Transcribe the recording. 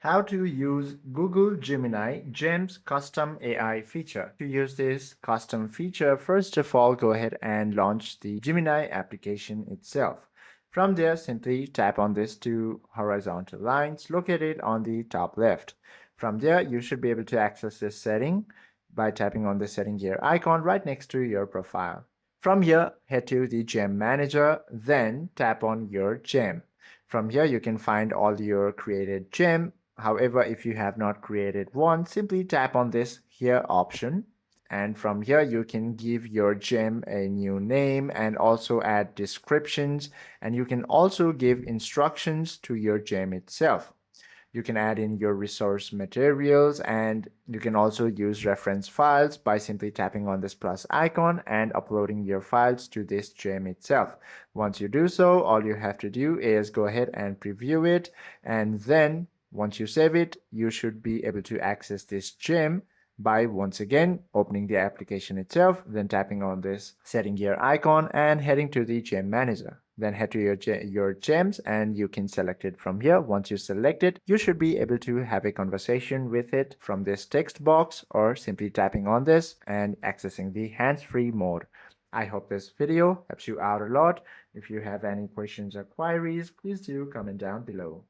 How to use Google Gemini Gems custom AI feature. To use this custom feature, first of all, go ahead and launch the Gemini application itself. From there, simply tap on these two horizontal lines located on the top left. From there, you should be able to access this setting by tapping on the setting gear icon right next to your profile. From here, head to the gem manager, then tap on your gem. From here, you can find all your created gem. However, if you have not created one, simply tap on this here option. And from here, you can give your gem a new name and also add descriptions. And you can also give instructions to your gem itself. You can add in your resource materials, and you can also use reference files by simply tapping on this plus icon and uploading your files to this gem itself. Once you do so, all you have to do is go ahead and preview it, and then once you save it, you should be able to access this gem by once again opening the application itself, then tapping on this setting gear icon and heading to the gem manager. Then head to your gems and you can select it from here. Once you select it, you should be able to have a conversation with it from this text box or simply tapping on this and accessing the hands-free mode. I hope this video helps you out a lot. If you have any questions or queries, please do comment down below.